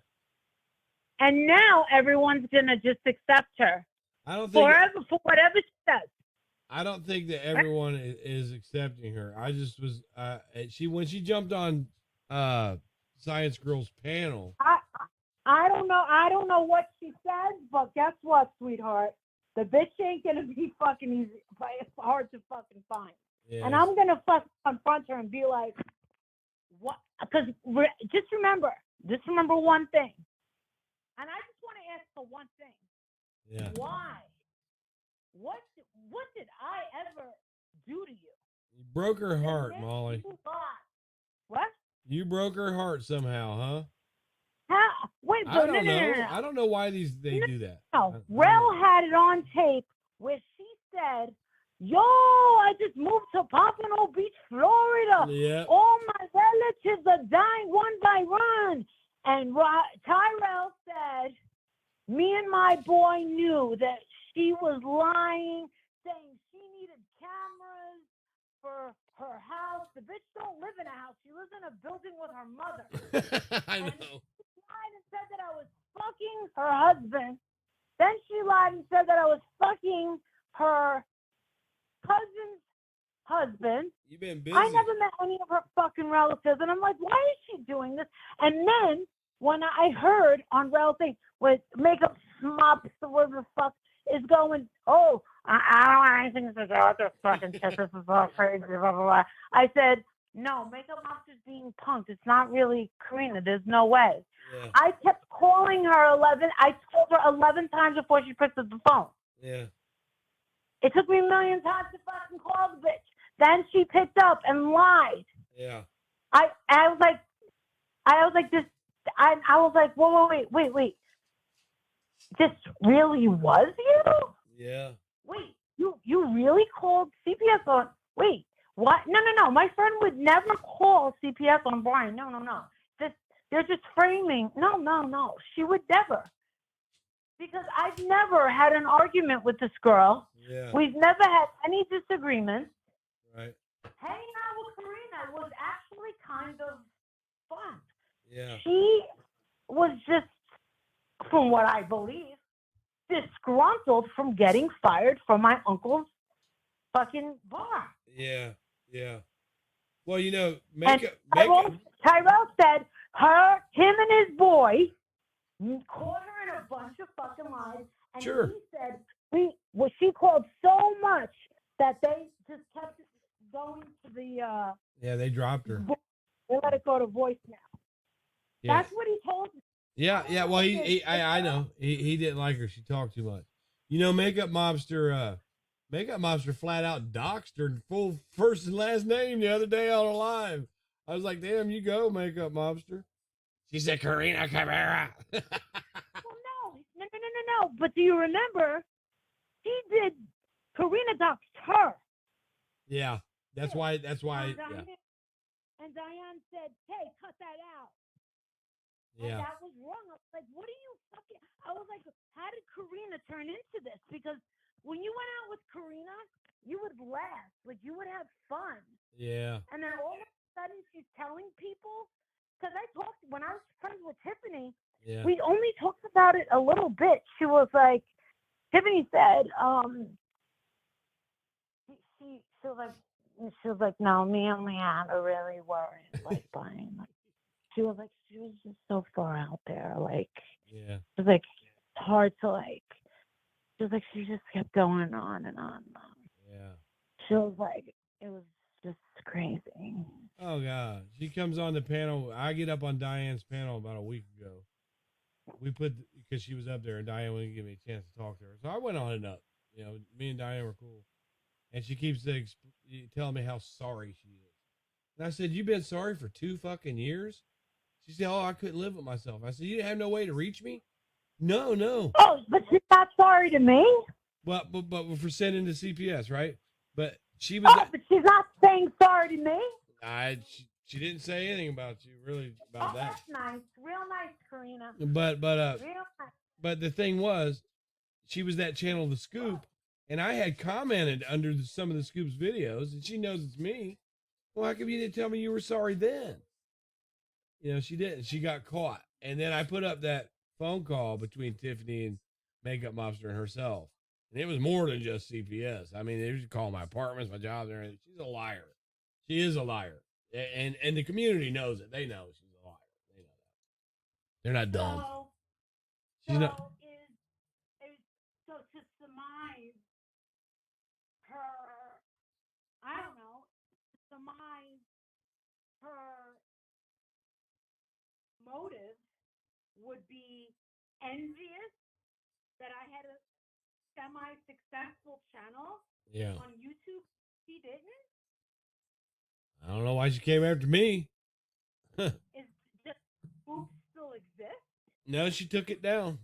And now everyone's gonna just accept her. I don't think for whatever she says. I don't think that everyone is accepting her. I just was when she jumped on Science Girl's panel. I don't know what she said, but guess what, sweetheart? The bitch ain't gonna be fucking easy, hard to fucking find. Yes. And I'm gonna fucking confront her and be like, what? Because just remember one thing. And I just want to ask for one thing. Yeah. Why? What did I ever do to you? You broke her heart, Molly. What? You broke her heart somehow, huh? How? Wait, I don't know. I don't know why they do that. No, Rel had it on tape where she said, yo, I just moved to Pompano Beach, Florida. Yeah. All my relatives are dying one by one. And Tyrell said, me and my boy knew that she was lying, saying she needed cameras for her house. The bitch don't live in a house. She lives in a building with her mother. I know. She lied and said that I was fucking her husband. Then she lied and said that I was fucking her cousin's husband. You've been busy. I never met any of her fucking relatives. And I'm like, why is she doing this? And then when I heard on Rel thing with Makeup Mops, whatever the fuck is going, oh, I don't want anything to do with this fucking shit. This is all crazy, blah, blah, blah. I said, no, Makeup Mops is being punked. It's not really Karina. There's no way. Yeah. I kept calling her I told her 11 times before she picked up the phone. Yeah. It took me a million times to fucking call the bitch. Then she picked up and lied. Yeah. I was like this. I was like, whoa, wait. This really was you? Yeah. Wait, you really called CPS on? Wait, what? No. My friend would never call CPS on Brian. No. They're just framing. No. She would never. Because I've never had an argument with this girl. Yeah. We've never had any disagreements. Right. Hanging out with Karina was actually kind of fun. Yeah. She was just, from what I believe, disgruntled from getting fired from my uncle's fucking bar. Yeah. Well, Tyrell said him and his boy caught her in a bunch of fucking lies. And he said she called so much that they just kept going to the. Yeah, they dropped her. They let it go to voicemail. Yeah. That's what he told me. Yeah. Well, I know he didn't like her. She talked too much. You know, Makeup Mobster flat out doxed her full first and last name the other day on a live. I was like, damn, you go, Makeup Mobster. She said, Karina Cabrera. Well, no. But do you remember? He did. Karina doxed her. Yeah, that's why. And Diane, yeah. and Diane said, "Hey, cut that out." Yeah. And that was wrong. I was like, what are you fucking... I was like, how did Karina turn into this? Because when you went out with Karina, you would laugh. Like, you would have fun. Yeah. And then all of a sudden, she's telling people... Because when I was friends with Tiffany, Yeah. we only talked about it a little bit. She was like... Tiffany said, she was like, no, me and Leanne are really worried, like, buying. She was just so far out there, like, Yeah. She was like, it's hard to, like, she was like, she just kept going on and on and on. Yeah. She was like, it was just crazy. Oh God, she comes on the panel. I get up on Diane's panel about a week ago. Because she was up there and Diane wouldn't give me a chance to talk to her, so I went on and up. You know, me and Diane were cool, and she keeps telling me how sorry she is. And I said, "You've been sorry for 2 fucking years?" She said, "Oh, I couldn't live with myself." I said, "You didn't have no way to reach me?" No. Oh, but she's not sorry to me. But for sending to CPS, right? But she was. Oh, but she's not saying sorry to me. She didn't say anything about you, really, about that. That's nice, real nice, Karina. But Real nice. But the thing was, she was that channel, The Scoop, and I had commented under some of The Scoop's videos, and she knows it's me. Well, how come you didn't tell me you were sorry then? You know, she didn't. She got caught. And then I put up that phone call between Tiffany and Makeup Mobster and herself. And it was more than just CPS. I mean, they used to call my apartments, my jobs, and everything. She's a liar. She is a liar. And the community knows it. They know she's a liar. They know that. They're not dumb. She's not. So to surmise her, I don't know, to surmise her motive would be envious that I had a semi-successful channel on YouTube. She didn't? I don't know why she came after me. Does Oops still exist? No, she took it down.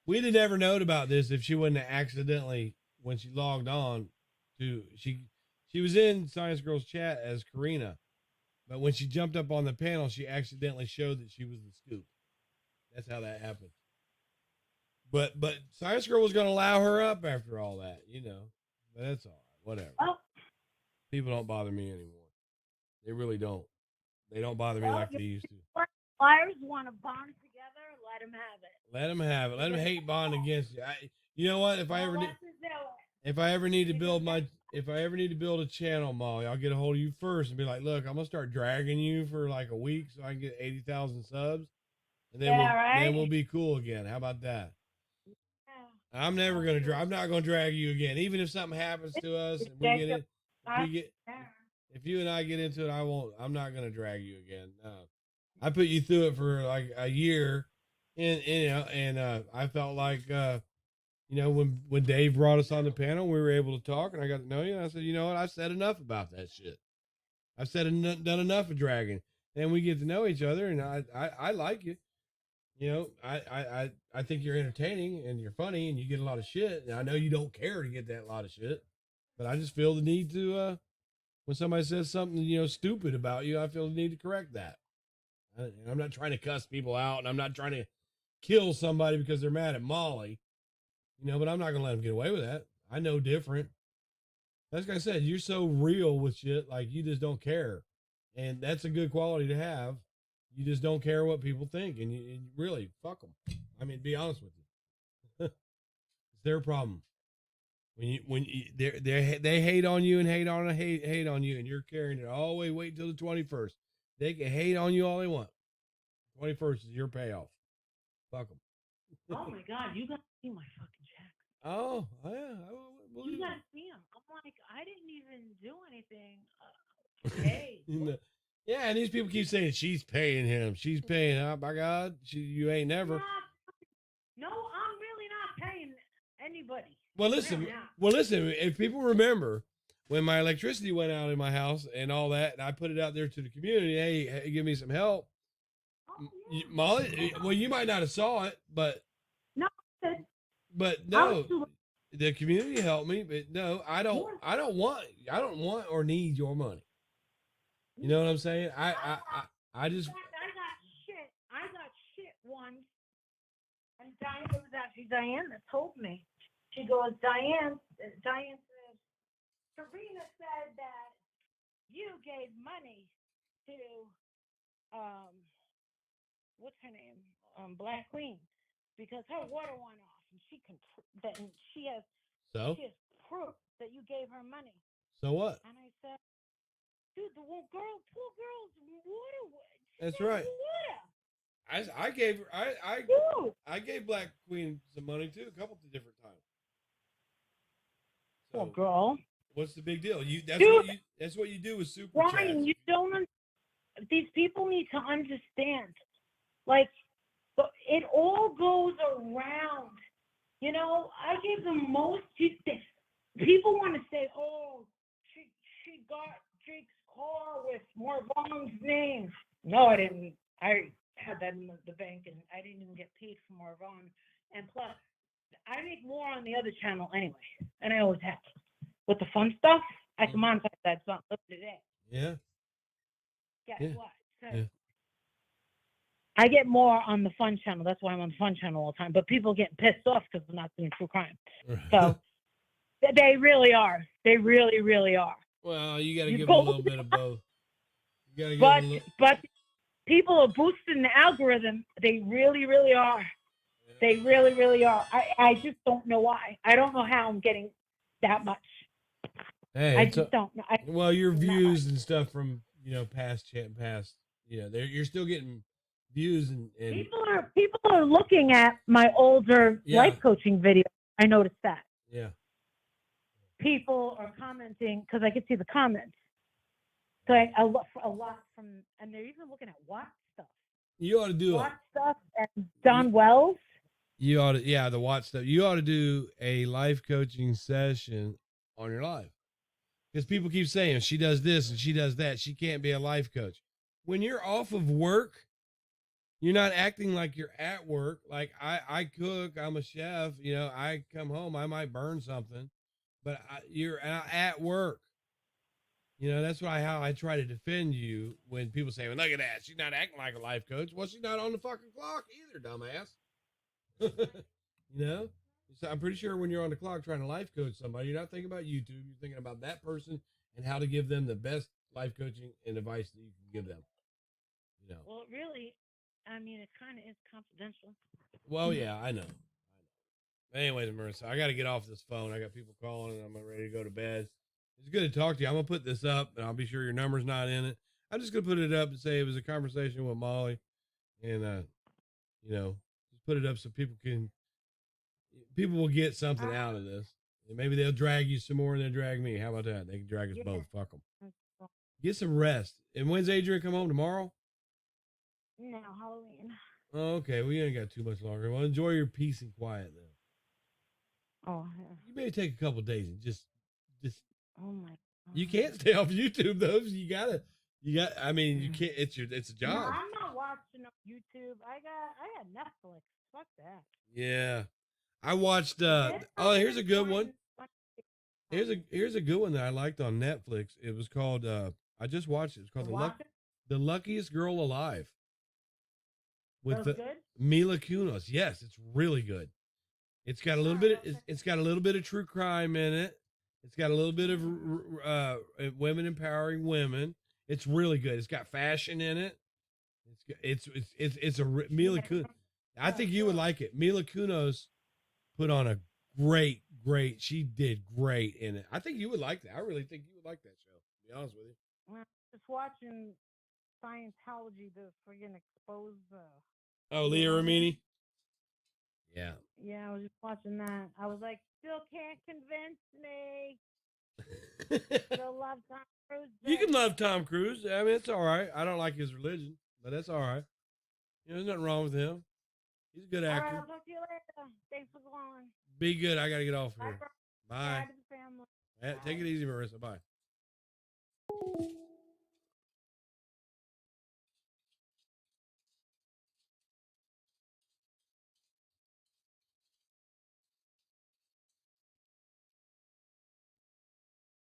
We'd have never known about this if she wouldn't have accidentally, when she logged on to, she was in Science Girl's chat as Karina, but when she jumped up on the panel, she accidentally showed that she was the Scoop. That's how that happened. But Science Girl was going to allow her up after all that, you know. But that's all right. Whatever. Well, people don't bother me anymore. They really don't. They don't bother me like they used to. Liars want to bond together. Let them have it. Let them have it. Let them hate bond against you. You know what? If I ever need to build a channel, Molly, I'll get a hold of you first and be like, look, I'm gonna start dragging you for like a week so I can get 80,000 subs, and then we'll be cool again. How about that? Yeah. I'm not gonna drag you again, even if something happens to us and if you and I get into it, I'm not gonna drag you again. No. I put you through it for like a year, and I felt like when Dave brought us on the panel, we were able to talk, and I got to know you. And I said, you know what? I've said enough about that shit. I've done enough of dragging, and we get to know each other, and I like you. You know, I think you're entertaining and you're funny and you get a lot of shit. And I know you don't care to get that lot of shit, but I just feel the need to when somebody says something stupid about you, I feel the need to correct that. I'm not trying to cuss people out, and I'm not trying to kill somebody because they're mad at Molly, but I'm not going to let them get away with that. I know different. Like I said, you're so real with shit, like you just don't care. And that's a good quality to have. You just don't care what people think, and you really, fuck them. I mean, be honest with you. It's their problem. They hate on you and hate on you, and you're carrying it all the way. Wait until the 21st. They can hate on you all they want. 21st is your payoff. Fuck them. Oh my God, you gotta see my fucking checks. Oh yeah. You gotta see them. I'm like, I didn't even do anything. Hey, Yeah, and these people keep saying she's paying him. She's paying. Oh my God, you ain't never. No, I'm really not paying anybody. Well, listen. Really not. Well, listen. If people remember when my electricity went out in my house and all that, and I put it out there to the community, hey, give me some help. Oh, yeah. Molly, well, you might not have saw it, but No, no, the community helped me. But no, I don't want or need your money. You know what I'm saying? I just. I got shit once, and Diane, it was actually Diane that told me. She goes, Diane says, Serena said that you gave money to, what's her name, Black Queen, because her water went off, and she has proof that you gave her money. So what? And I said, dude, the poor girl's water. That's right. Water. I gave Black Queen some money too, a couple of different times. So, poor girl. What's the big deal? That's what you do with super Bryan, chats. you don't. These people need to understand. Like, it all goes around. You know, I gave the most. People want to say, "Oh, she got Jake's car with Marvon's name." No, I didn't. I had that in the bank, and I didn't even get paid for Marvon. And plus, I make more on the other channel anyway, and I always have. With the fun stuff, I can monetize that. It's not today. Yeah. Guess what? So, I get more on the fun channel. That's why I'm on the fun channel all the time. But people get pissed off because I'm not doing true crime. So they really are. They really, really are. Well, you got to give them a little bit of both. But people are boosting the algorithm. They really, really are. They really, really are. I just don't know why. I don't know how I'm getting that much. Hey, I just don't know. Well, your views and stuff from past, you're still getting views and people are looking at my older life coaching video. I noticed that. Yeah. People are commenting because I can see the comments. So a lot from, and they're even looking at Watt stuff. You ought to do Watt stuff and Don Wells. You ought to, the Watt stuff. You ought to do a life coaching session on your life. Because people keep saying she does this and she does that. She can't be a life coach. When you're off of work, you're not acting like you're at work. Like I cook, I'm a chef. I come home, I might burn something, but you're at work. That's how I try to defend you when people say, well, look at that. She's not acting like a life coach. Well, she's not on the fucking clock either, dumbass. So I'm pretty sure when you're on the clock trying to life coach somebody, you're not thinking about YouTube. You're thinking about that person and how to give them the best life coaching and advice that you can give them. Well, really, I mean, it kind of is confidential. Well, yeah, I know. Anyways, Marissa, I got to get off this phone. I got people calling and I'm ready to go to bed. It's good to talk to you. I'm going to put this up and I'll be sure your number's not in it. I'm just going to put it up and say it was a conversation with Molly and, just put it up so people will get something out of this. And maybe they'll drag you some more and they'll drag me. How about that? They can drag us both. Fuck them. Get some rest. And when's Adrian come home? Tomorrow? No, Halloween. Oh, okay. We ain't got too much longer. Well, enjoy your peace and quiet then. Oh, yeah. You may take a couple days and just. Oh my God. You can't stay off YouTube though. You can't. It's a job. No, I'm not watching YouTube. I got Netflix. Fuck that. Yeah, I watched. Here's a good one. Here's a good one that I liked on Netflix. It was called. I just watched it. It's called The Luckiest Girl Alive. With Mila Kunis. Yes, it's really good. It's got a little bit. It's got a little bit of true crime in it. It's got a little bit of women empowering women. It's really good. It's got fashion in it. It's a Mila Kunis. I think you would like it. Mila Kunis put on a great. She did great in it. I think you would like that. I really think you would like that show. To be honest with you. Well, just watching Scientology to friggin' expose. Leah Remini. Yeah. Yeah, I was just watching that. I was like, still can't convince me. Still love Tom Cruise. You can bitch. love Tom Cruise. I mean, it's all right. I don't like his religion, but that's all right. There's nothing wrong with him. He's a good All right, actor. I'll talk to you later. Thanks for calling. Be good. I got to get off Bye, here. bro. Bye. Bye to the family. Take it easy, Marissa. Bye.